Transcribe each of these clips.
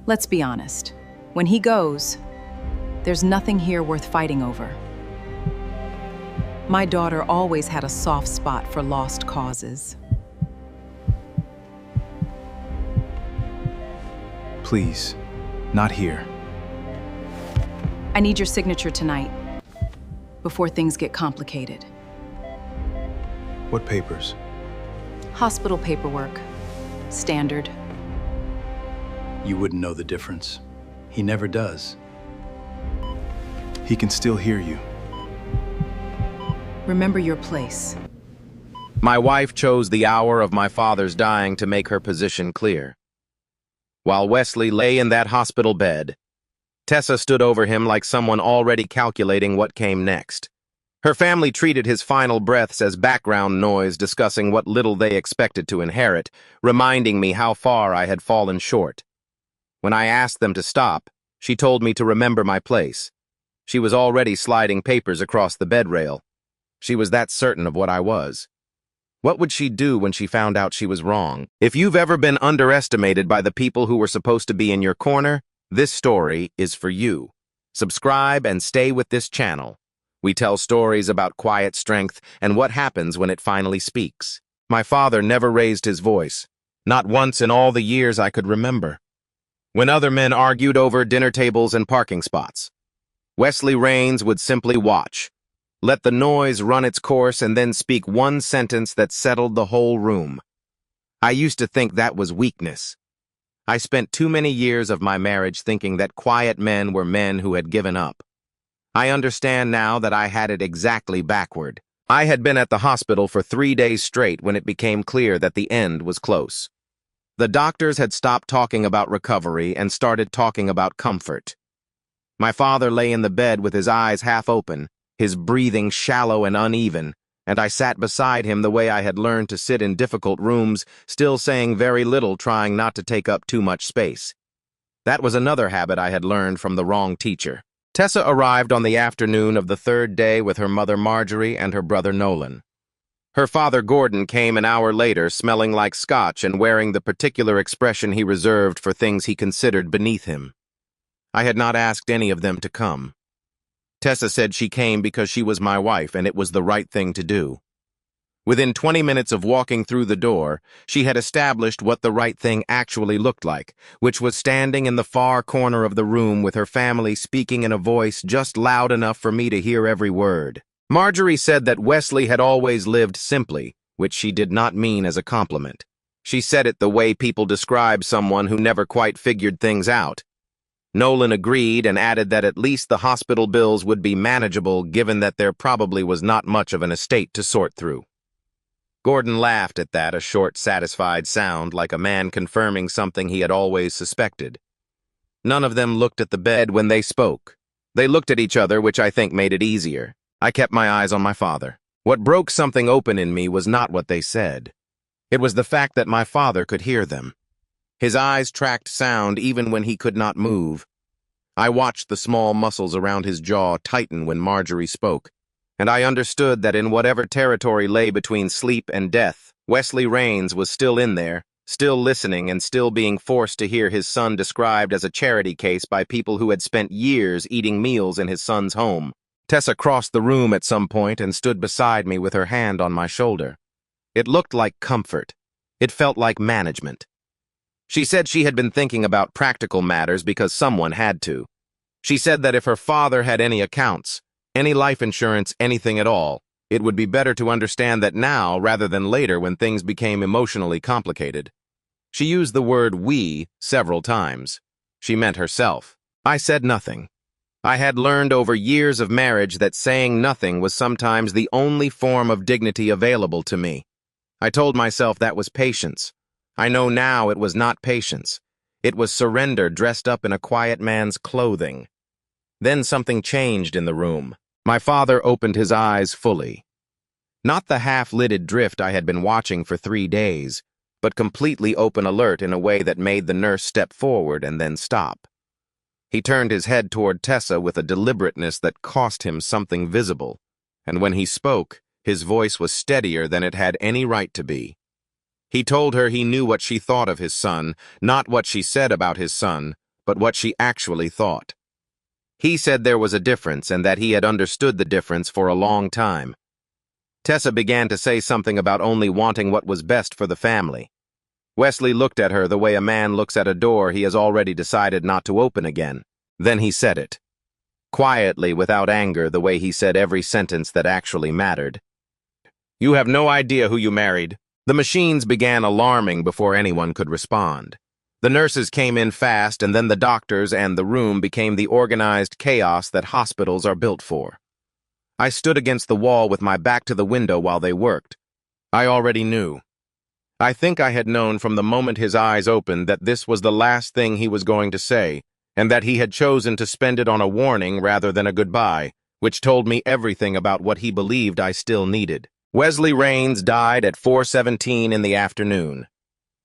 Let's be honest. When he goes, there's nothing here worth fighting over. My daughter always had a soft spot for lost causes. Please, not here. I need your signature tonight, before things get complicated. What papers? Hospital paperwork. Standard. You wouldn't know the difference. He never does. He can still hear you. Remember your place. My wife chose the hour of my father's dying to make her position clear. While Wesley lay in that hospital bed, Tessa stood over him like someone already calculating what came next. Her family treated his final breaths as background noise, discussing what little they expected to inherit, reminding me how far I had fallen short. When I asked them to stop, she told me to remember my place. She was already sliding papers across the bed rail. She was that certain of what I was. What would she do when she found out she was wrong? If you've ever been underestimated by the people who were supposed to be in your corner, this story is for you. Subscribe and stay with this channel. We tell stories about quiet strength and what happens when it finally speaks. My father never raised his voice, not once in all the years I could remember. When other men argued over dinner tables and parking spots, Wesley Rains would simply watch, let the noise run its course, and then speak one sentence that settled the whole room. I used to think that was weakness. I spent too many years of my marriage thinking that quiet men were men who had given up. I understand now that I had it exactly backward. I had been at the hospital for 3 days straight when it became clear that the end was close. The doctors had stopped talking about recovery and started talking about comfort. My father lay in the bed with his eyes half open, his breathing shallow and uneven, and I sat beside him the way I had learned to sit in difficult rooms, still saying very little, trying not to take up too much space. That was another habit I had learned from the wrong teacher. Tessa arrived on the afternoon of the third day with her mother Marjorie and her brother Nolan. Her father Gordon came an hour later, smelling like scotch and wearing the particular expression he reserved for things he considered beneath him. I had not asked any of them to come. Tessa said she came because she was my wife and it was the right thing to do. Within 20 minutes of walking through the door, she had established what the right thing actually looked like, which was standing in the far corner of the room with her family speaking in a voice just loud enough for me to hear every word. Marjorie said that Wesley had always lived simply, which she did not mean as a compliment. She said it the way people describe someone who never quite figured things out. Nolan agreed and added that at least the hospital bills would be manageable given that there probably was not much of an estate to sort through. Gordon laughed at that, a short, satisfied sound, like a man confirming something he had always suspected. None of them looked at the bed when they spoke. They looked at each other, which I think made it easier. I kept my eyes on my father. What broke something open in me was not what they said. It was the fact that my father could hear them. His eyes tracked sound even when he could not move. I watched the small muscles around his jaw tighten when Marjorie spoke, and I understood that in whatever territory lay between sleep and death, Wesley Rains was still in there, still listening and still being forced to hear his son described as a charity case by people who had spent years eating meals in his son's home. Tessa crossed the room at some point and stood beside me with her hand on my shoulder. It looked like comfort. It felt like management. She said she had been thinking about practical matters because someone had to. She said that if her father had any accounts, any life insurance, anything at all, it would be better to understand that now rather than later when things became emotionally complicated. She used the word "we" several times. She meant herself. I said nothing. I had learned over years of marriage that saying nothing was sometimes the only form of dignity available to me. I told myself that was patience. I know now it was not patience. It was surrender dressed up in a quiet man's clothing. Then something changed in the room. My father opened his eyes fully. Not the half-lidded drift I had been watching for 3 days, but completely open alert in a way that made the nurse step forward and then stop. He turned his head toward Tessa with a deliberateness that cost him something visible, and when he spoke, his voice was steadier than it had any right to be. He told her he knew what she thought of his son, not what she said about his son, but what she actually thought. He said there was a difference and that he had understood the difference for a long time. Tessa began to say something about only wanting what was best for the family. Wesley looked at her the way a man looks at a door he has already decided not to open again. Then he said it. Quietly, without anger, the way he said every sentence that actually mattered. "You have no idea who you married." The machines began alarming before anyone could respond. The nurses came in fast, and then the doctors, and the room became the organized chaos that hospitals are built for. I stood against the wall with my back to the window while they worked. I already knew. I think I had known from the moment his eyes opened that this was the last thing he was going to say, and that he had chosen to spend it on a warning rather than a goodbye, which told me everything about what he believed I still needed. Wesley Rains died at 4:17 in the afternoon.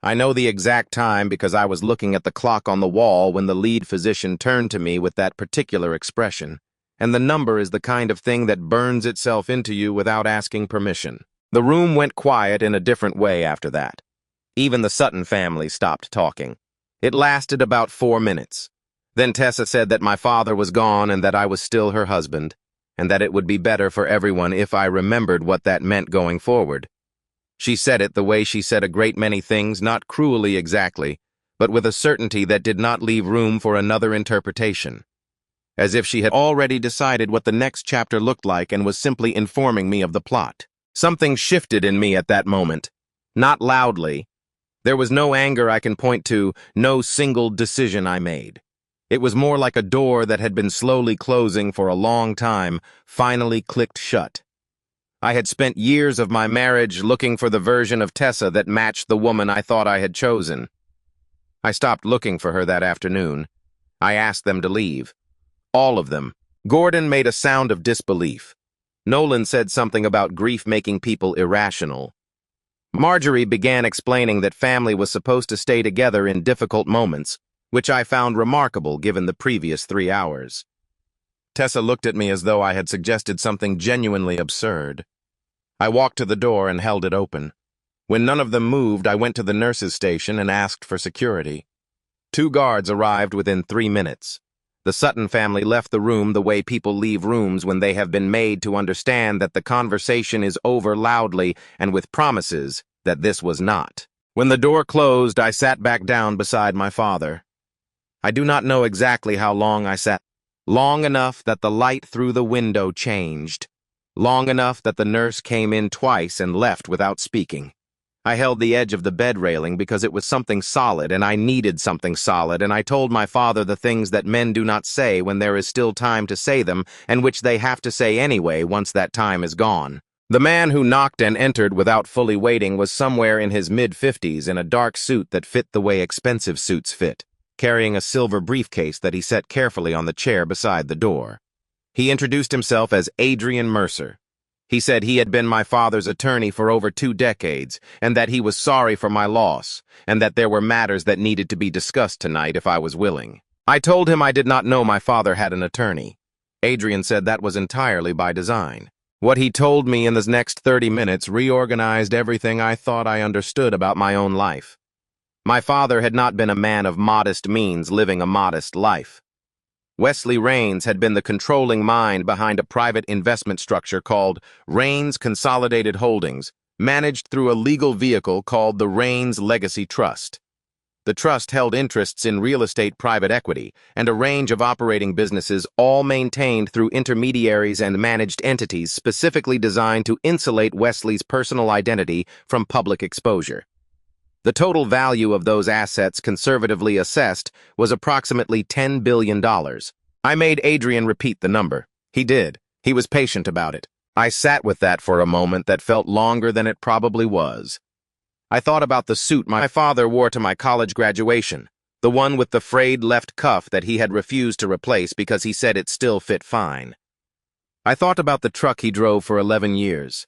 I know the exact time because I was looking at the clock on the wall when the lead physician turned to me with that particular expression, and the number is the kind of thing that burns itself into you without asking permission. The room went quiet in a different way after that. Even the Sutton family stopped talking. It lasted about 4 minutes. Then Tessa said that my father was gone and that I was still her husband, and that it would be better for everyone if I remembered what that meant going forward. She said it the way she said a great many things, not cruelly exactly, but with a certainty that did not leave room for another interpretation. As if she had already decided what the next chapter looked like and was simply informing me of the plot. Something shifted in me at that moment. Not loudly. There was no anger I can point to, no single decision I made. It was more like a door that had been slowly closing for a long time, finally clicked shut. I had spent years of my marriage looking for the version of Tessa that matched the woman I thought I had chosen. I stopped looking for her that afternoon. I asked them to leave. All of them. Gordon made a sound of disbelief. Nolan said something about grief making people irrational. Marjorie began explaining that family was supposed to stay together in difficult moments, which I found remarkable given the previous 3 hours. Tessa looked at me as though I had suggested something genuinely absurd. I walked to the door and held it open. When none of them moved, I went to the nurses' station and asked for security. 2 guards arrived within 3 minutes. The Sutton family left the room the way people leave rooms when they have been made to understand that the conversation is over loudly and with promises that this was not. When the door closed, I sat back down beside my father. I do not know exactly how long I sat. Long enough that the light through the window changed. Long enough that the nurse came in twice and left without speaking. I held the edge of the bed railing because it was something solid and I needed something solid, and I told my father the things that men do not say when there is still time to say them and which they have to say anyway once that time is gone. The man who knocked and entered without fully waiting was somewhere in his mid-50s in a dark suit that fit the way expensive suits fit, carrying a silver briefcase that he set carefully on the chair beside the door. He introduced himself as Adrian Mercer. He said he had been my father's attorney for over 2 decades, and that he was sorry for my loss, and that there were matters that needed to be discussed tonight if I was willing. I told him I did not know my father had an attorney. Adrian said that was entirely by design. What he told me in the next 30 minutes reorganized everything I thought I understood about my own life. My father had not been a man of modest means living a modest life. Wesley Rains had been the controlling mind behind a private investment structure called Rains Consolidated Holdings, managed through a legal vehicle called the Rains Legacy Trust. The trust held interests in real estate private equity and a range of operating businesses, all maintained through intermediaries and managed entities specifically designed to insulate Wesley's personal identity from public exposure. The total value of those assets conservatively assessed was approximately $10 billion. I made Adrian repeat the number. He did. He was patient about it. I sat with that for a moment that felt longer than it probably was. I thought about the suit my father wore to my college graduation, the one with the frayed left cuff that he had refused to replace because he said it still fit fine. I thought about the truck he drove for 11 years.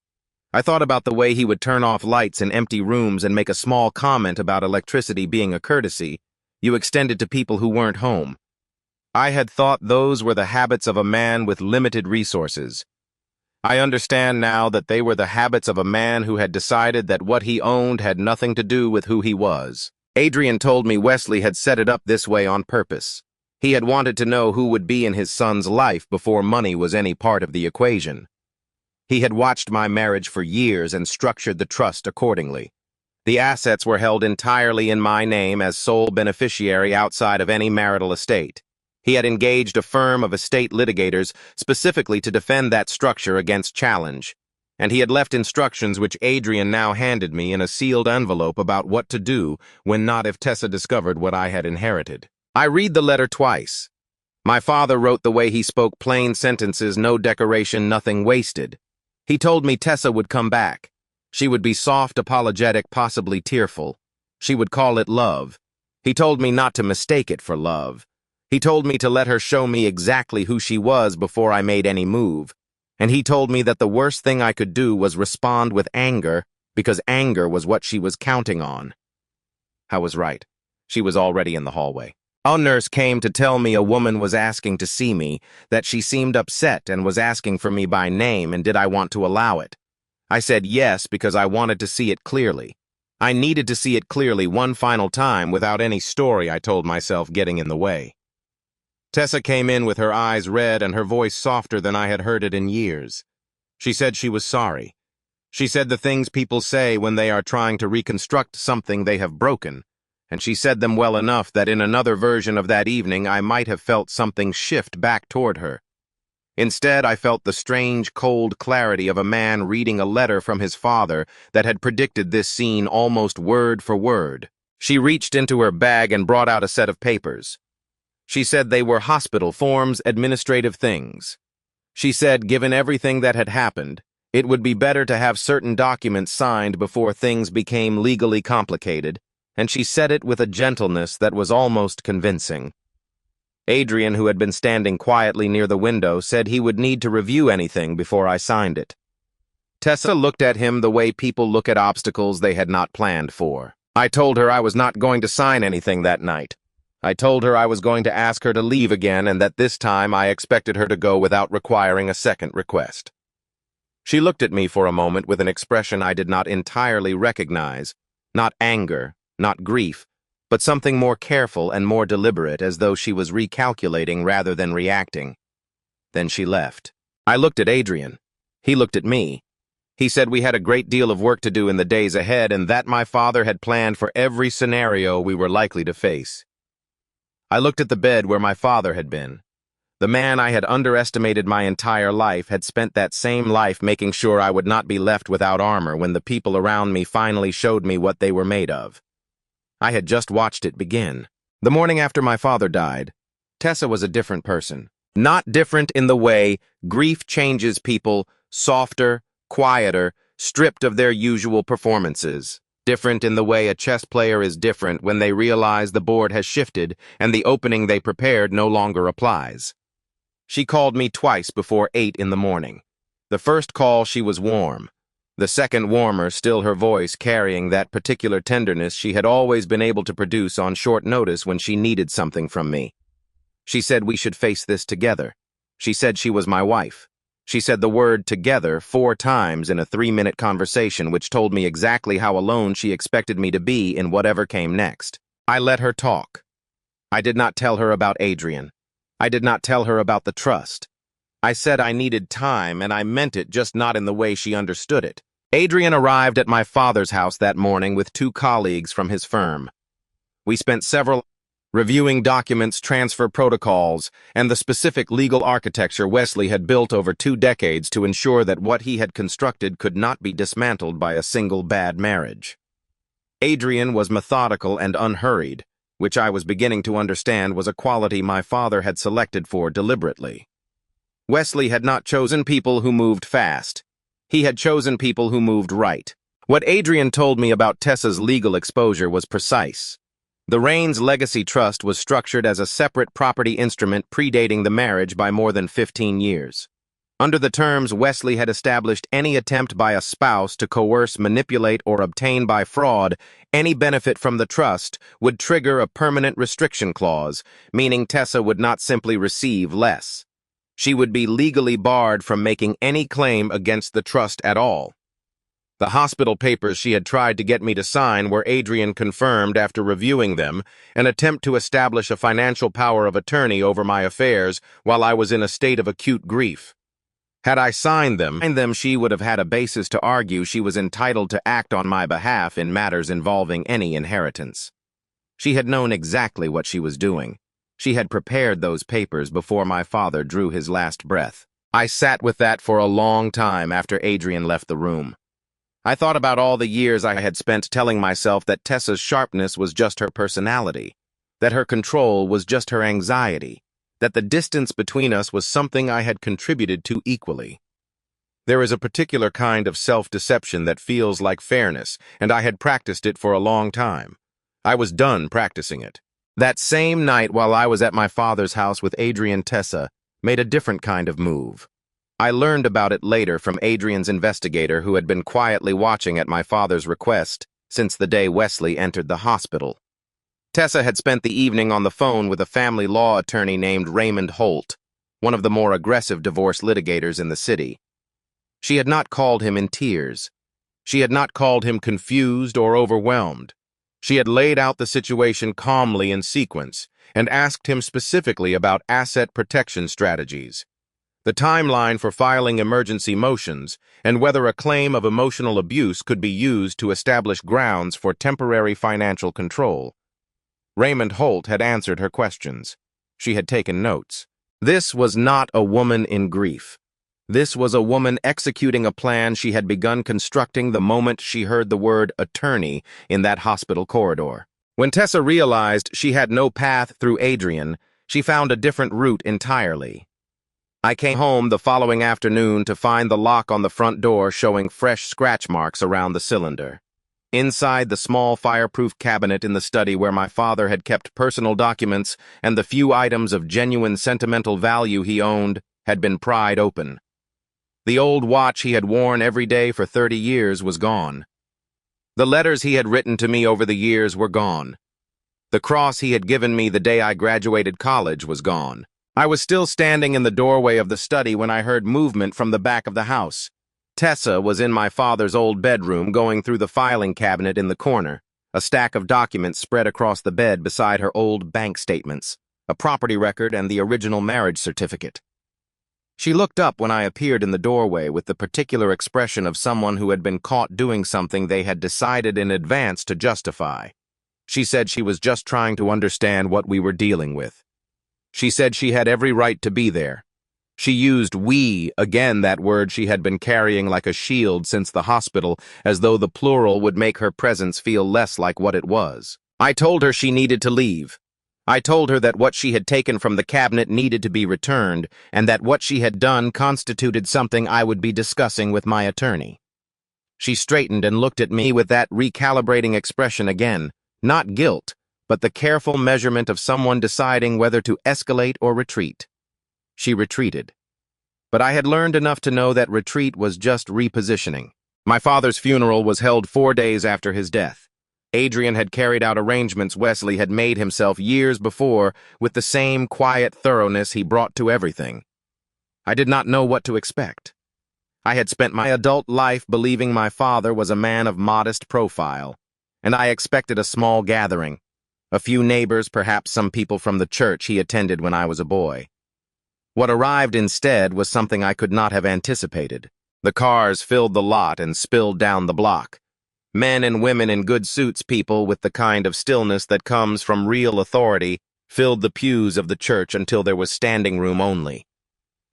I thought about the way he would turn off lights in empty rooms and make a small comment about electricity being a courtesy you extended to people who weren't home. I had thought those were the habits of a man with limited resources. I understand now that they were the habits of a man who had decided that what he owned had nothing to do with who he was. Adrian told me Wesley had set it up this way on purpose. He had wanted to know who would be in his son's life before money was any part of the equation. He had watched my marriage for years and structured the trust accordingly. The assets were held entirely in my name as sole beneficiary outside of any marital estate. He had engaged a firm of estate litigators specifically to defend that structure against challenge, and he had left instructions which Adrian now handed me in a sealed envelope about what to do when not if Tessa discovered what I had inherited. I read the letter twice. My father wrote the way he spoke, plain sentences, no decoration, nothing wasted. He told me Tessa would come back. She would be soft, apologetic, possibly tearful. She would call it love. He told me not to mistake it for love. He told me to let her show me exactly who she was before I made any move. And he told me that the worst thing I could do was respond with anger, because anger was what she was counting on. I was right. She was already in the hallway. A nurse came to tell me a woman was asking to see me, that she seemed upset and was asking for me by name, and did I want to allow it. I said yes because I wanted to see it clearly. I needed to see it clearly one final time without any story, I told myself, getting in the way. Tessa came in with her eyes red and her voice softer than I had heard it in years. She said she was sorry. She said the things people say when they are trying to reconstruct something they have broken, and she said them well enough that in another version of that evening I might have felt something shift back toward her. Instead, I felt the strange, cold clarity of a man reading a letter from his father that had predicted this scene almost word for word. She reached into her bag and brought out a set of papers. She said they were hospital forms, administrative things. She said, given everything that had happened, it would be better to have certain documents signed before things became legally complicated, and she said it with a gentleness that was almost convincing. Adrian, who had been standing quietly near the window, said he would need to review anything before I signed it. Tessa looked at him the way people look at obstacles they had not planned for. I told her I was not going to sign anything that night. I told her I was going to ask her to leave again and that this time I expected her to go without requiring a second request. She looked at me for a moment with an expression I did not entirely recognize, not anger, not grief, but something more careful and more deliberate, as though she was recalculating rather than reacting. Then she left. I looked at Adrian. He looked at me. He said we had a great deal of work to do in the days ahead and that my father had planned for every scenario we were likely to face. I looked at the bed where my father had been. The man I had underestimated my entire life had spent that same life making sure I would not be left without armor when the people around me finally showed me what they were made of. I had just watched it begin. The morning after my father died, Tessa was a different person. Not different in the way grief changes people, softer, quieter, stripped of their usual performances. Different in the way a chess player is different when they realize the board has shifted and the opening they prepared no longer applies. She called me twice before 8 in the morning. The first call she was warm. The second warmer, still her voice carrying that particular tenderness she had always been able to produce on short notice when she needed something from me. She said we should face this together. She said she was my wife. She said the word together 4 times in a 3-minute conversation, which told me exactly how alone she expected me to be in whatever came next. I let her talk. I did not tell her about Adrian. I did not tell her about the trust. I said I needed time, and I meant it, just not in the way she understood it. Adrian arrived at my father's house that morning with 2 colleagues from his firm. We spent several reviewing documents, transfer protocols, and the specific legal architecture Wesley had built over 2 decades to ensure that what he had constructed could not be dismantled by a single bad marriage. Adrian was methodical and unhurried, which I was beginning to understand was a quality my father had selected for deliberately. Wesley had not chosen people who moved fast. He had chosen people who moved right. What Adrian told me about Tessa's legal exposure was precise. The Raines Legacy Trust was structured as a separate property instrument predating the marriage by more than 15 years. Under the terms, Wesley had established any attempt by a spouse to coerce, manipulate, or obtain by fraud any benefit from the trust would trigger a permanent restriction clause, meaning Tessa would not simply receive less. She would be legally barred from making any claim against the trust at all. The hospital papers she had tried to get me to sign were, Adrian confirmed after reviewing them, an attempt to establish a financial power of attorney over my affairs while I was in a state of acute grief. Had I signed them, she would have had a basis to argue she was entitled to act on my behalf in matters involving any inheritance. She had known exactly what she was doing. She had prepared those papers before my father drew his last breath. I sat with that for a long time after Adrian left the room. I thought about all the years I had spent telling myself that Tessa's sharpness was just her personality, that her control was just her anxiety, that the distance between us was something I had contributed to equally. There is a particular kind of self-deception that feels like fairness, and I had practiced it for a long time. I was done practicing it. That same night, while I was at my father's house with Adrian, Tessa made a different kind of move. I learned about it later from Adrian's investigator, who had been quietly watching at my father's request since the day Wesley entered the hospital. Tessa had spent the evening on the phone with a family law attorney named Raymond Holt, one of the more aggressive divorce litigators in the city. She had not called him in tears. She had not called him confused or overwhelmed. She had laid out the situation calmly in sequence and asked him specifically about asset protection strategies, the timeline for filing emergency motions, and whether a claim of emotional abuse could be used to establish grounds for temporary financial control. Raymond Holt had answered her questions. She had taken notes. This was not a woman in grief. This was a woman executing a plan she had begun constructing the moment she heard the word attorney in that hospital corridor. When Tessa realized she had no path through Adrian, she found a different route entirely. I came home the following afternoon to find the lock on the front door showing fresh scratch marks around the cylinder. Inside the small fireproof cabinet in the study where my father had kept personal documents and the few items of genuine sentimental value he owned had been pried open. The old watch he had worn every day for 30 years was gone. The letters he had written to me over the years were gone. The cross he had given me the day I graduated college was gone. I was still standing in the doorway of the study when I heard movement from the back of the house. Tessa was in my father's old bedroom going through the filing cabinet in the corner, a stack of documents spread across the bed beside her old bank statements, a property record, and the original marriage certificate. She looked up when I appeared in the doorway with the particular expression of someone who had been caught doing something they had decided in advance to justify. She said she was just trying to understand what we were dealing with. She said she had every right to be there. She used "we," again, that word she had been carrying like a shield since the hospital, as though the plural would make her presence feel less like what it was. I told her she needed to leave. I told her that what she had taken from the cabinet needed to be returned, and that what she had done constituted something I would be discussing with my attorney. She straightened and looked at me with that recalibrating expression again, not guilt, but the careful measurement of someone deciding whether to escalate or retreat. She retreated. But I had learned enough to know that retreat was just repositioning. My father's funeral was held 4 days after his death. Adrian had carried out arrangements Wesley had made himself years before with the same quiet thoroughness he brought to everything. I did not know what to expect. I had spent my adult life believing my father was a man of modest profile, and I expected a small gathering. A few neighbors, perhaps some people from the church he attended when I was a boy. What arrived instead was something I could not have anticipated. The cars filled the lot and spilled down the block. Men and women in good suits, people with the kind of stillness that comes from real authority, filled the pews of the church until there was standing room only.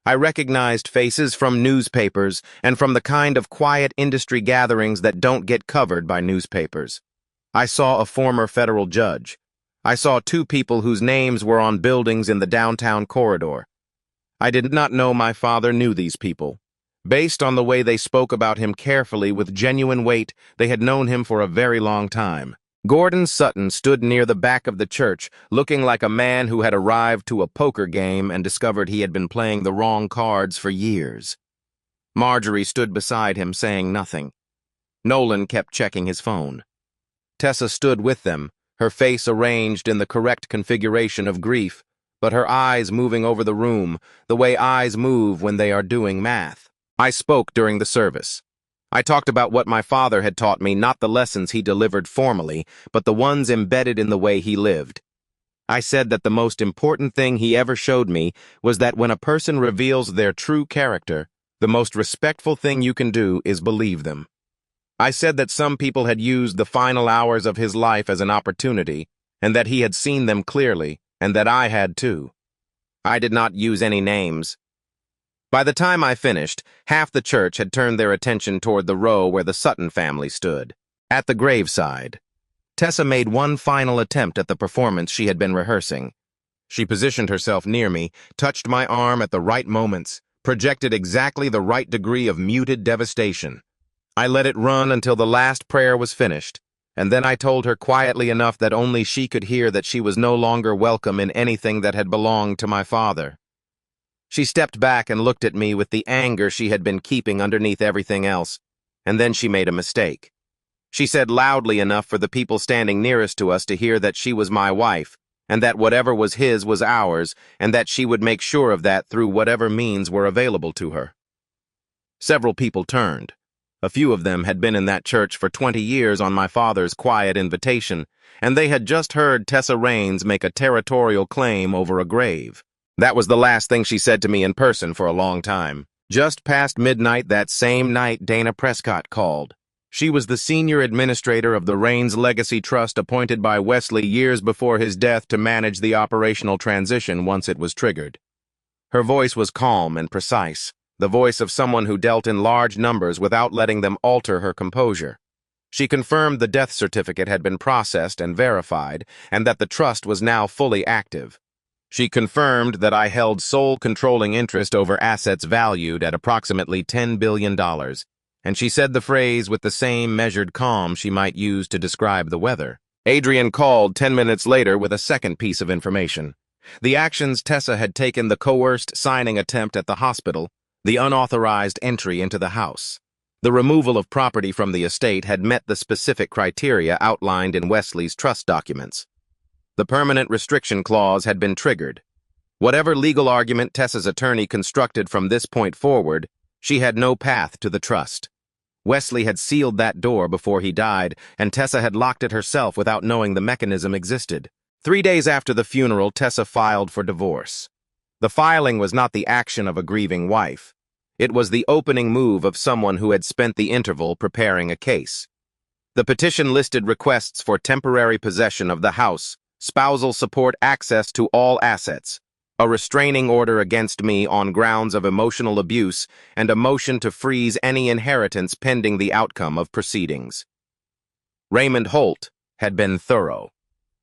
I recognized faces from newspapers and from the kind of quiet industry gatherings that don't get covered by newspapers. I saw a former federal judge. I saw 2 people whose names were on buildings in the downtown corridor. I did not know my father knew these people. Based on the way they spoke about him carefully with genuine weight, they had known him for a very long time. Gordon Sutton stood near the back of the church, looking like a man who had arrived to a poker game and discovered he had been playing the wrong cards for years. Marjorie stood beside him, saying nothing. Nolan kept checking his phone. Tessa stood with them, her face arranged in the correct configuration of grief, but her eyes moving over the room, the way eyes move when they are doing math. I spoke during the service. I talked about what my father had taught me, not the lessons he delivered formally, but the ones embedded in the way he lived. I said that the most important thing he ever showed me was that when a person reveals their true character, the most respectful thing you can do is believe them. I said that some people had used the final hours of his life as an opportunity, and that he had seen them clearly, and that I had too. I did not use any names. By the time I finished, half the church had turned their attention toward the row where the Sutton family stood, at the graveside. Tessa made one final attempt at the performance she had been rehearsing. She positioned herself near me, touched my arm at the right moments, projected exactly the right degree of muted devastation. I let it run until the last prayer was finished, and then I told her quietly enough that only she could hear that she was no longer welcome in anything that had belonged to my father. She stepped back and looked at me with the anger she had been keeping underneath everything else, and then she made a mistake. She said loudly enough for the people standing nearest to us to hear that she was my wife, and that whatever was his was ours, and that she would make sure of that through whatever means were available to her. Several people turned. A few of them had been in that church for 20 years on my father's quiet invitation, and they had just heard Tessa Raines make a territorial claim over a grave. That was the last thing she said to me in person for a long time. Just past midnight that same night, Dana Prescott called. She was the senior administrator of the Raines Legacy Trust appointed by Wesley years before his death to manage the operational transition once it was triggered. Her voice was calm and precise, the voice of someone who dealt in large numbers without letting them alter her composure. She confirmed the death certificate had been processed and verified, and that the trust was now fully active. She confirmed that I held sole controlling interest over assets valued at approximately $10 billion, and she said the phrase with the same measured calm she might use to describe the weather. Adrian called 10 minutes later with a second piece of information. The actions Tessa had taken, the coerced signing attempt at the hospital, the unauthorized entry into the house. The removal of property from the estate had met the specific criteria outlined in Wesley's trust documents. The permanent restriction clause had been triggered. Whatever legal argument Tessa's attorney constructed from this point forward, she had no path to the trust. Wesley had sealed that door before he died, and Tessa had locked it herself without knowing the mechanism existed. 3 days after the funeral, Tessa filed for divorce. The filing was not the action of a grieving wife. It was the opening move of someone who had spent the interval preparing a case. The petition listed requests for temporary possession of the house, spousal support, access to all assets, a restraining order against me on grounds of emotional abuse, and a motion to freeze any inheritance pending the outcome of proceedings. Raymond Holt had been thorough.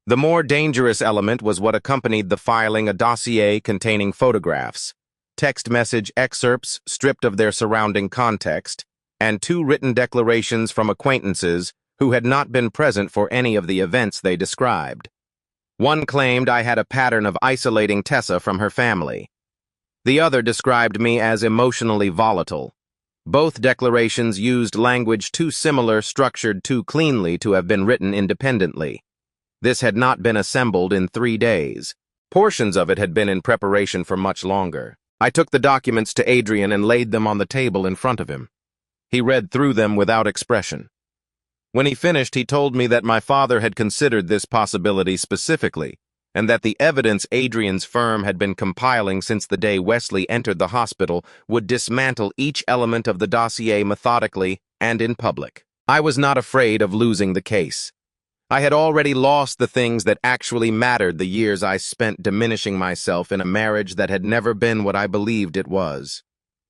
The more dangerous element was what accompanied the filing: a dossier containing photographs, text message excerpts stripped of their surrounding context, and 2 written declarations from acquaintances who had not been present for any of the events they described. One claimed I had a pattern of isolating Tessa from her family. The other described me as emotionally volatile. Both declarations used language too similar, structured too cleanly to have been written independently. This had not been assembled in 3 days. Portions of it had been in preparation for much longer. I took the documents to Adrian and laid them on the table in front of him. He read through them without expression. When he finished, he told me that my father had considered this possibility specifically, and that the evidence Adrian's firm had been compiling since the day Wesley entered the hospital would dismantle each element of the dossier methodically and in public. I was not afraid of losing the case. I had already lost the things that actually mattered, the years I spent diminishing myself in a marriage that had never been what I believed it was.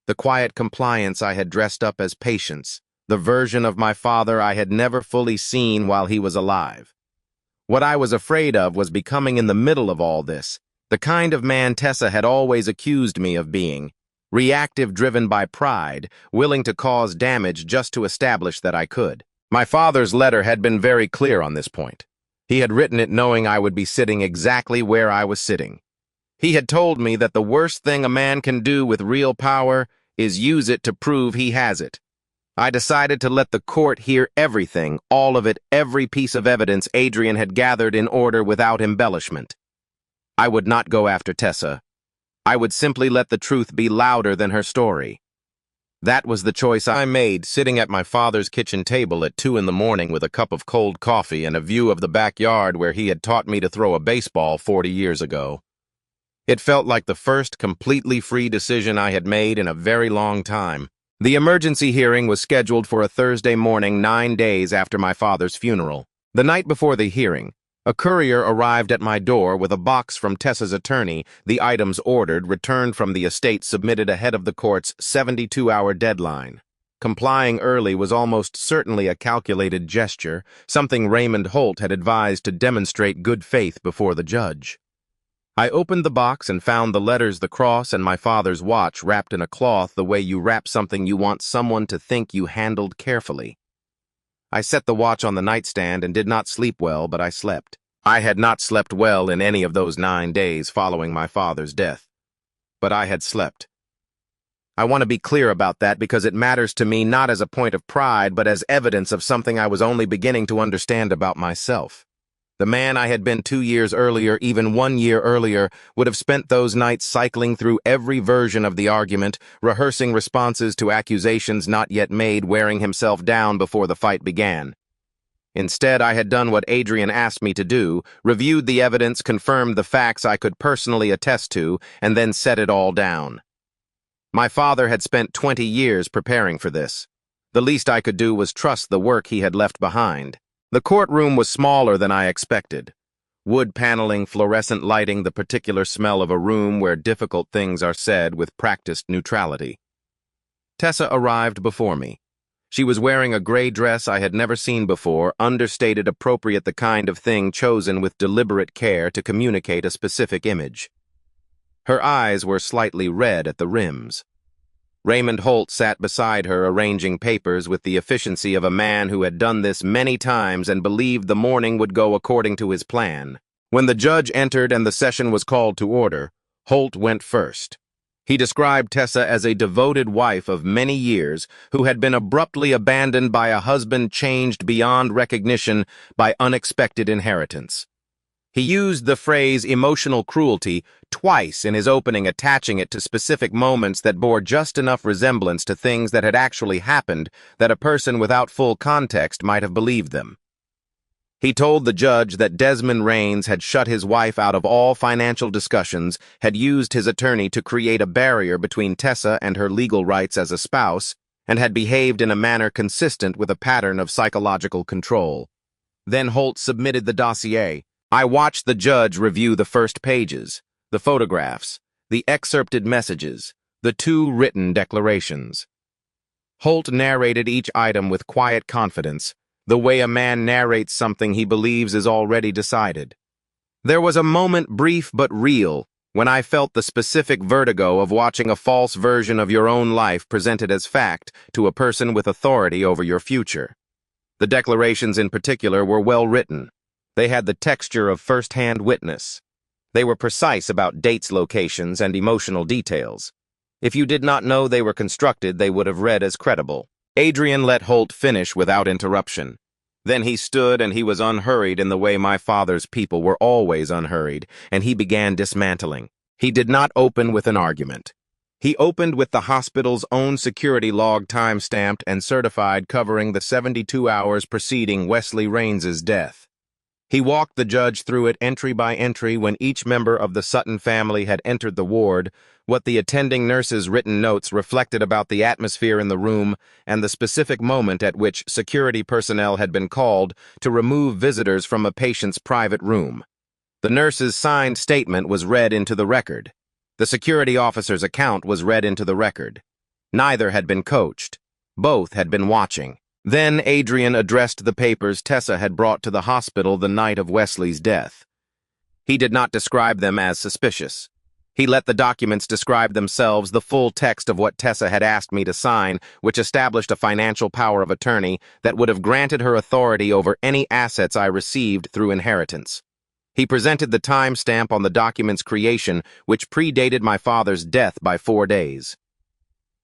The quiet compliance I had dressed up as patience, the version of my father I had never fully seen while he was alive. What I was afraid of was becoming in the middle of all this, the kind of man Tessa had always accused me of being, reactive, driven by pride, willing to cause damage just to establish that I could. My father's letter had been very clear on this point. He had written it knowing I would be sitting exactly where I was sitting. He had told me that the worst thing a man can do with real power is use it to prove he has it. I decided to let the court hear everything, all of it, every piece of evidence Adrian had gathered in order without embellishment. I would not go after Tessa. I would simply let the truth be louder than her story. That was the choice I made, sitting at my father's kitchen table at 2 in the morning with a cup of cold coffee and a view of the backyard where he had taught me to throw a baseball 40 years ago. It felt like the first completely free decision I had made in a very long time. The emergency hearing was scheduled for a Thursday morning 9 days after my father's funeral. The night before the hearing, a courier arrived at my door with a box from Tessa's attorney, the items ordered returned from the estate submitted ahead of the court's 72-hour deadline. Complying early was almost certainly a calculated gesture, something Raymond Holt had advised to demonstrate good faith before the judge. I opened the box and found the letters, the cross, and my father's watch wrapped in a cloth the way you wrap something you want someone to think you handled carefully. I set the watch on the nightstand and did not sleep well, but I slept. I had not slept well in any of those 9 days following my father's death. But I had slept. I want to be clear about that because it matters to me not as a point of pride, but as evidence of something I was only beginning to understand about myself. The man I had been 2 years earlier, even 1 year earlier, would have spent those nights cycling through every version of the argument, rehearsing responses to accusations not yet made, wearing himself down before the fight began. Instead, I had done what Adrian asked me to do, reviewed the evidence, confirmed the facts I could personally attest to, and then set it all down. My father had spent 20 years preparing for this. The least I could do was trust the work he had left behind. The courtroom was smaller than I expected. Wood paneling, fluorescent lighting, the particular smell of a room where difficult things are said with practiced neutrality. Tessa arrived before me. She was wearing a gray dress I had never seen before, understated, appropriate, the kind of thing chosen with deliberate care to communicate a specific image. Her eyes were slightly red at the rims. Raymond Holt sat beside her, arranging papers with the efficiency of a man who had done this many times and believed the morning would go according to his plan. When the judge entered and the session was called to order, Holt went first. He described Tessa as a devoted wife of many years who had been abruptly abandoned by a husband changed beyond recognition by unexpected inheritance. He used the phrase emotional cruelty twice in his opening, attaching it to specific moments that bore just enough resemblance to things that had actually happened that a person without full context might have believed them. He told the judge that Desmond Raines had shut his wife out of all financial discussions, had used his attorney to create a barrier between Tessa and her legal rights as a spouse, and had behaved in a manner consistent with a pattern of psychological control. Then Holt submitted the dossier. I watched the judge review the first pages, the photographs, the excerpted messages, the 2 written declarations. Holt narrated each item with quiet confidence, the way a man narrates something he believes is already decided. There was a moment, brief but real, when I felt the specific vertigo of watching a false version of your own life presented as fact to a person with authority over your future. The declarations in particular were well written. They had the texture of first-hand witness. They were precise about dates, locations, and emotional details. If you did not know they were constructed, they would have read as credible. Adrian let Holt finish without interruption. Then he stood, and he was unhurried in the way my father's people were always unhurried, and he began dismantling. He did not open with an argument. He opened with the hospital's own security log, time-stamped and certified, covering the 72 hours preceding Wesley Raines's death. He walked the judge through it entry by entry when each member of the Sutton family had entered the ward, what the attending nurse's written notes reflected about the atmosphere in the room, and the specific moment at which security personnel had been called to remove visitors from a patient's private room. The nurse's signed statement was read into the record. The security officer's account was read into the record. Neither had been coached. Both had been watching. Then Adrian addressed the papers Tessa had brought to the hospital the night of Wesley's death. He did not describe them as suspicious. He let the documents describe themselves, the full text of what Tessa had asked me to sign, which established a financial power of attorney that would have granted her authority over any assets I received through inheritance. He presented the timestamp on the document's creation, which predated my father's death by 4 days.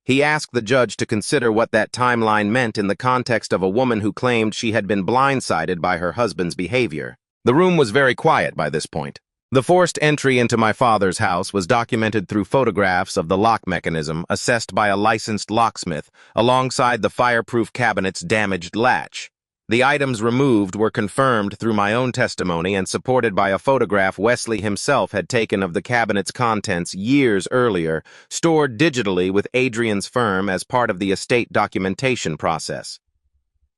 He asked the judge to consider what that timeline meant in the context of a woman who claimed she had been blindsided by her husband's behavior. The room was very quiet by this point. The forced entry into my father's house was documented through photographs of the lock mechanism assessed by a licensed locksmith alongside the fireproof cabinet's damaged latch. The items removed were confirmed through my own testimony and supported by a photograph Wesley himself had taken of the cabinet's contents years earlier, stored digitally with Adrian's firm as part of the estate documentation process.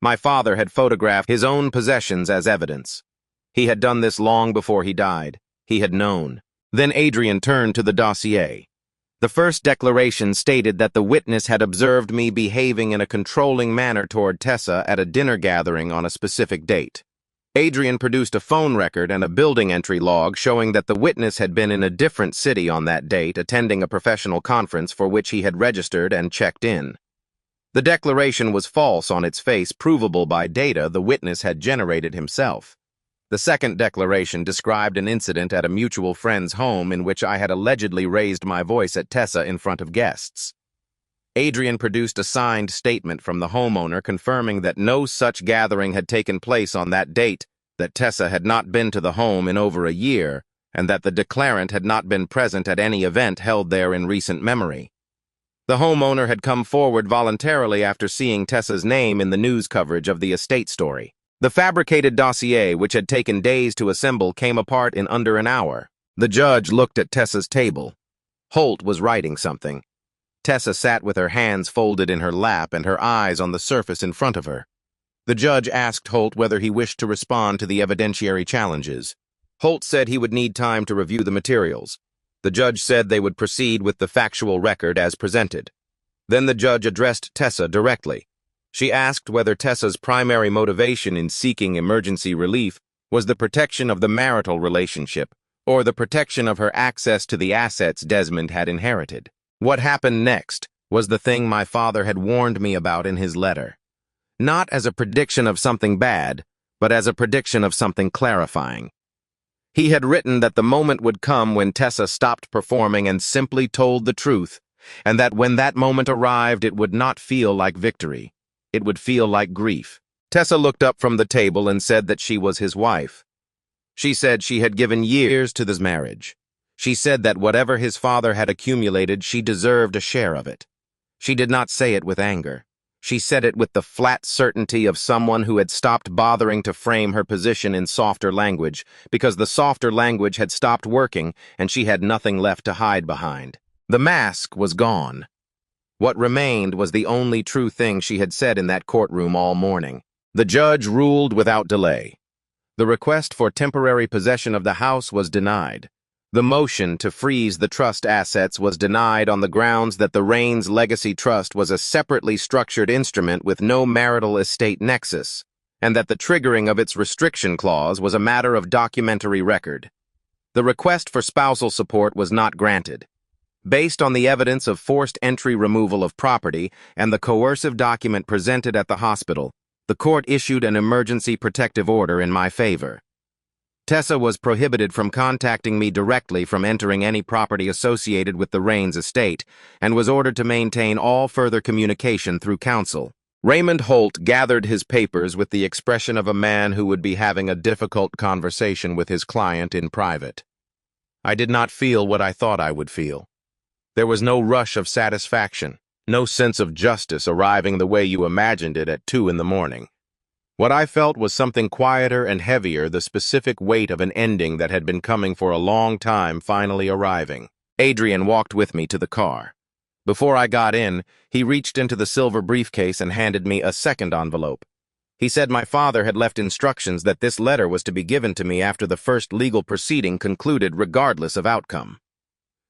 My father had photographed his own possessions as evidence. He had done this long before he died. He had known. Then Adrian turned to the dossier. The first declaration stated that the witness had observed me behaving in a controlling manner toward Tessa at a dinner gathering on a specific date. Adrian produced a phone record and a building entry log showing that the witness had been in a different city on that date attending a professional conference for which he had registered and checked in. The declaration was false on its face, provable by data the witness had generated himself. The second declaration described an incident at a mutual friend's home in which I had allegedly raised my voice at Tessa in front of guests. Adrian produced a signed statement from the homeowner confirming that no such gathering had taken place on that date, that Tessa had not been to the home in over a year, and that the declarant had not been present at any event held there in recent memory. The homeowner had come forward voluntarily after seeing Tessa's name in the news coverage of the estate story. The fabricated dossier, which had taken days to assemble, came apart in under an hour. The judge looked at Tessa's table. Holt was writing something. Tessa sat with her hands folded in her lap and her eyes on the surface in front of her. The judge asked Holt whether he wished to respond to the evidentiary challenges. Holt said he would need time to review the materials. The judge said they would proceed with the factual record as presented. Then the judge addressed Tessa directly. She asked whether Tessa's primary motivation in seeking emergency relief was the protection of the marital relationship or the protection of her access to the assets Desmond had inherited. What happened next was the thing my father had warned me about in his letter. Not as a prediction of something bad, but as a prediction of something clarifying. He had written that the moment would come when Tessa stopped performing and simply told the truth, and that when that moment arrived it would not feel like victory. It would feel like grief. Tessa looked up from the table and said that she was his wife. She said she had given years to this marriage. She said that whatever his father had accumulated, she deserved a share of it. She did not say it with anger. She said it with the flat certainty of someone who had stopped bothering to frame her position in softer language, because the softer language had stopped working and she had nothing left to hide behind. The mask was gone. What remained was the only true thing she had said in that courtroom all morning. The judge ruled without delay. The request for temporary possession of the house was denied. The motion to freeze the trust assets was denied on the grounds that the Raines Legacy Trust was a separately structured instrument with no marital estate nexus, and that the triggering of its restriction clause was a matter of documentary record. The request for spousal support was not granted. Based on the evidence of forced entry removal of property and the coercive document presented at the hospital, the court issued an emergency protective order in my favor. Tessa was prohibited from contacting me directly from entering any property associated with the Raines estate and was ordered to maintain all further communication through counsel. Raymond Holt gathered his papers with the expression of a man who would be having a difficult conversation with his client in private. I did not feel what I thought I would feel. There was no rush of satisfaction, no sense of justice arriving the way you imagined it at 2 in the morning. What I felt was something quieter and heavier, the specific weight of an ending that had been coming for a long time finally arriving. Adrian walked with me to the car. Before I got in, he reached into the silver briefcase and handed me a second envelope. He said my father had left instructions that this letter was to be given to me after the first legal proceeding concluded regardless of outcome.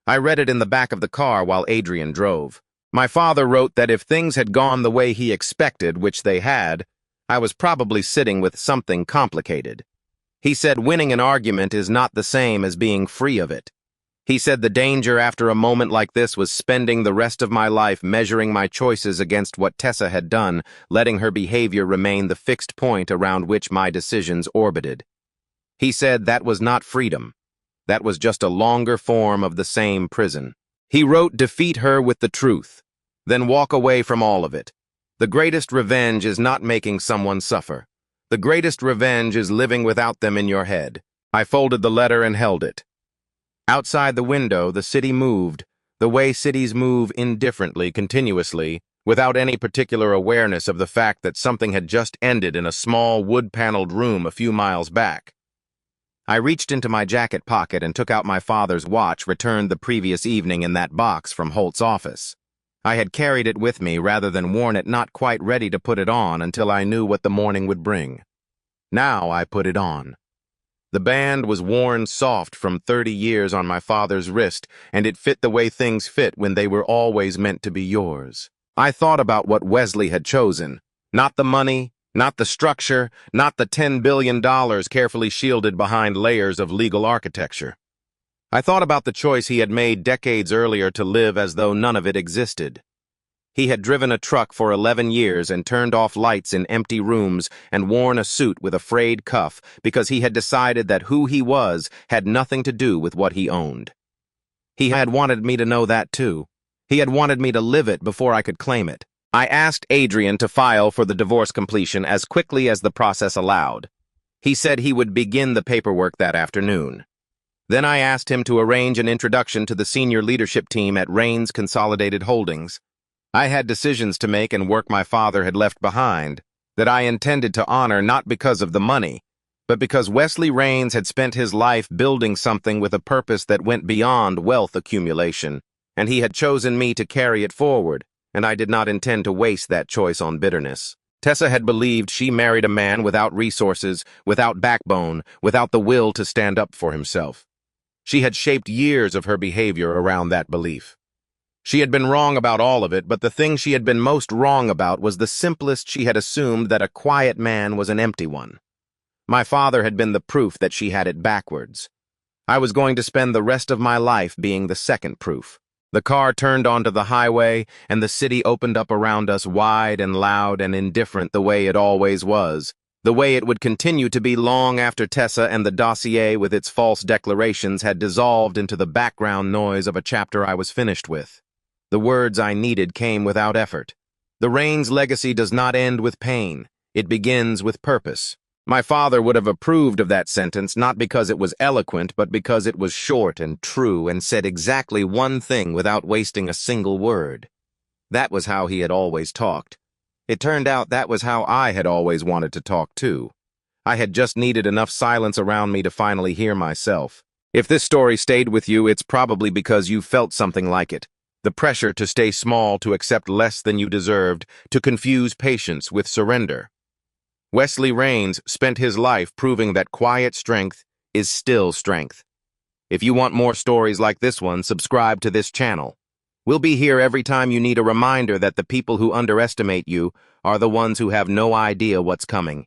I read it in the back of the car while Adrian drove. My father wrote that if things had gone the way he expected, which they had, I was probably sitting with something complicated. He said winning an argument is not the same as being free of it. He said the danger after a moment like this was spending the rest of my life measuring my choices against what Tessa had done, letting her behavior remain the fixed point around which my decisions orbited. He said that was not freedom. That was just a longer form of the same prison. He wrote, defeat her with the truth, then walk away from all of it. The greatest revenge is not making someone suffer. The greatest revenge is living without them in your head. I folded the letter and held it. Outside the window, the city moved, the way cities move indifferently, continuously, without any particular awareness of the fact that something had just ended in a small wood-paneled room a few miles back. I reached into my jacket pocket and took out my father's watch returned the previous evening in that box from Holt's office. I had carried it with me rather than worn it, not quite ready to put it on until I knew what the morning would bring. Now I put it on. The band was worn soft from 30 years on my father's wrist, and it fit the way things fit when they were always meant to be yours. I thought about what Wesley had chosen. Not the money, not the structure, not the $10 billion carefully shielded behind layers of legal architecture. I thought about the choice he had made decades earlier to live as though none of it existed. He had driven a truck for 11 years and turned off lights in empty rooms and worn a suit with a frayed cuff because he had decided that who he was had nothing to do with what he owned. He had wanted me to know that too. He had wanted me to live it before I could claim it. I asked Adrian to file for the divorce completion as quickly as the process allowed. He said he would begin the paperwork that afternoon. Then I asked him to arrange an introduction to the senior leadership team at Raines Consolidated Holdings. I had decisions to make and work my father had left behind that I intended to honor not because of the money, but because Wesley Raines had spent his life building something with a purpose that went beyond wealth accumulation, and he had chosen me to carry it forward, and I did not intend to waste that choice on bitterness. Tessa had believed she married a man without resources, without backbone, without the will to stand up for himself. She had shaped years of her behavior around that belief. She had been wrong about all of it, but the thing she had been most wrong about was the simplest she had assumed that a quiet man was an empty one. My father had been the proof that she had it backwards. I was going to spend the rest of my life being the second proof. The car turned onto the highway, and the city opened up around us wide and loud and indifferent the way it always was, the way it would continue to be long after Tessa and the dossier with its false declarations had dissolved into the background noise of a chapter I was finished with. The words I needed came without effort. The Raines legacy does not end with pain. It begins with purpose. My father would have approved of that sentence not because it was eloquent, but because it was short and true and said exactly one thing without wasting a single word. That was how he had always talked. It turned out that was how I had always wanted to talk too. I had just needed enough silence around me to finally hear myself. If this story stayed with you, it's probably because you felt something like it. The pressure to stay small, to accept less than you deserved, to confuse patience with surrender. Wesley Raines spent his life proving that quiet strength is still strength. If you want more stories like this one, subscribe to this channel. We'll be here every time you need a reminder that the people who underestimate you are the ones who have no idea what's coming.